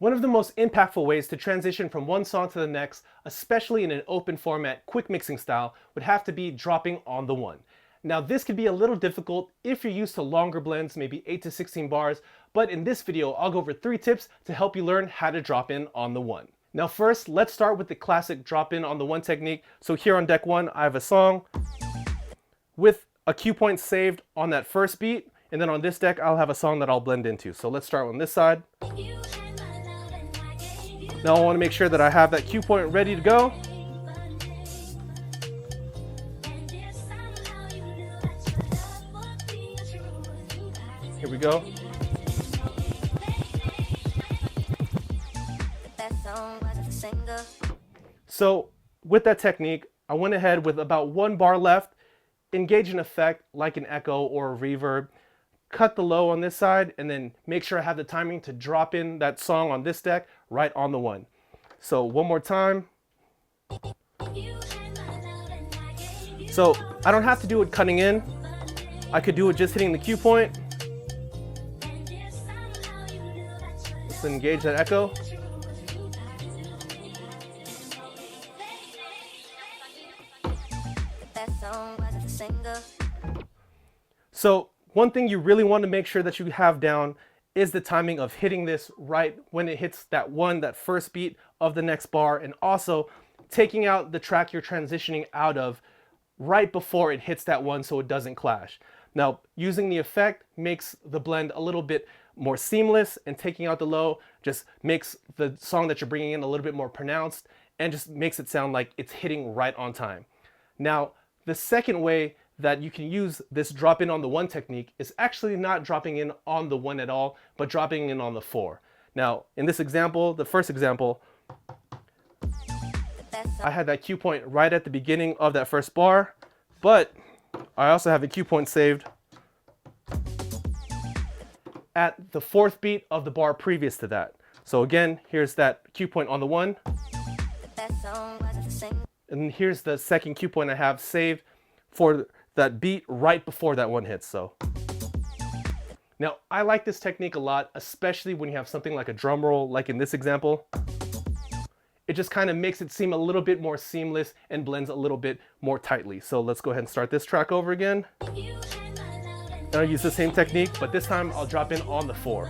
One of the most impactful ways to transition from one song to the next, especially in an open format, quick mixing style, would have to be dropping on the one. Now this could be a little difficult if you're used to longer blends, maybe 8 to 16 bars, but in this video I'll go over 3 tips to help you learn how to drop in on the one. Now first, let's start with the classic drop in on the one technique. So here on deck 1, I have a song with a cue point saved on that first beat, and then on this deck I'll have a song that I'll blend into. So let's start on this side. Now I want to make sure that I have that cue point ready to go. Here we go. So with that technique, I went ahead with about 1 bar left, engage an effect like an echo or a reverb, cut the low on this side, and then make sure I have the timing to drop in that song on this deck right on the one. So one more time. So I don't have to do it cutting in. I could do it just hitting the cue point. Let's engage that echo. So one thing you really want to make sure that you have down is the timing of hitting this right when it hits that first beat of the next bar, and also taking out the track you're transitioning out of right before it hits that one so it doesn't clash. Now, using the effect makes the blend a little bit more seamless, and taking out the low just makes the song that you're bringing in a little bit more pronounced and just makes it sound like it's hitting right on time. Now, the second way that you can use this drop in on the one technique is actually not dropping in on the one at all, but dropping in on the 4. Now, in this example, the first example, I had that cue point right at the beginning of that first bar, but I also have a cue point saved at the 4th beat of the bar previous to that. So again, here's that cue point on the one, and here's the second cue point I have saved for that beat right before that one hits. So now I like this technique a lot, especially when you have something like a drum roll, like in this example. It just kind of makes it seem a little bit more seamless and blends a little bit more tightly. So let's go ahead and start this track over again. And I'll use the same technique, but this time I'll drop in on the 4.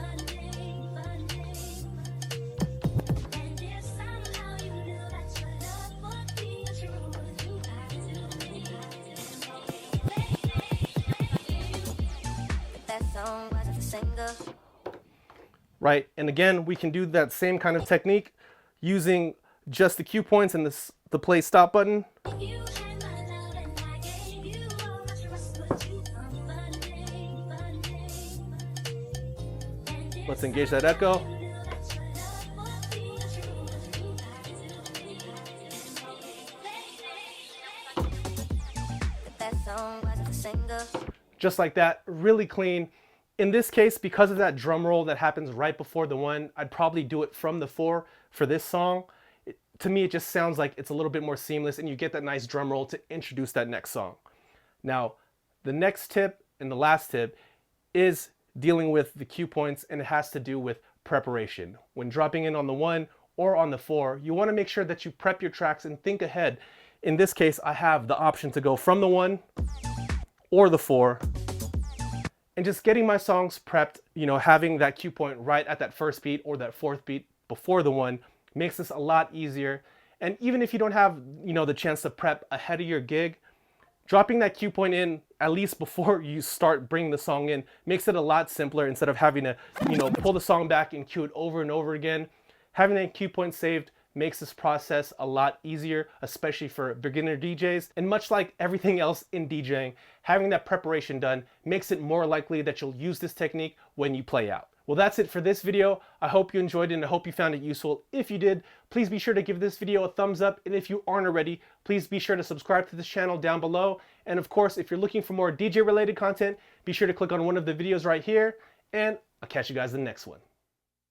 Right, and again, we can do that same kind of technique using just the cue points and the play stop button. Let's engage that echo. Just like that, really clean. In this case, because of that drum roll that happens right before the one, I'd probably do it from the 4 for this song. To me, it just sounds like it's a little bit more seamless, and you get that nice drum roll to introduce that next song. Now, the next tip and the last tip is dealing with the cue points, and it has to do with preparation. When dropping in on the 1 or on the 4, you want to make sure that you prep your tracks and think ahead. In this case, I have the option to go from the 1 or the 4. And just getting my songs prepped, having that cue point right at that first beat or that 4th beat before the one makes this a lot easier. And even if you don't have, the chance to prep ahead of your gig, dropping that cue point in at least before you start bringing the song in makes it a lot simpler instead of having to, pull the song back and cue it over and over again. Having that cue point saved makes this process a lot easier, especially for beginner DJs. And much like everything else in DJing, having that preparation done makes it more likely that you'll use this technique when you play out. Well, that's it for this video. I hope you enjoyed it, and I hope you found it useful. If you did, please be sure to give this video a thumbs up. And if you aren't already, please be sure to subscribe to this channel down below. And of course, if you're looking for more DJ related content, be sure to click on one of the videos right here, and I'll catch you guys in the next one.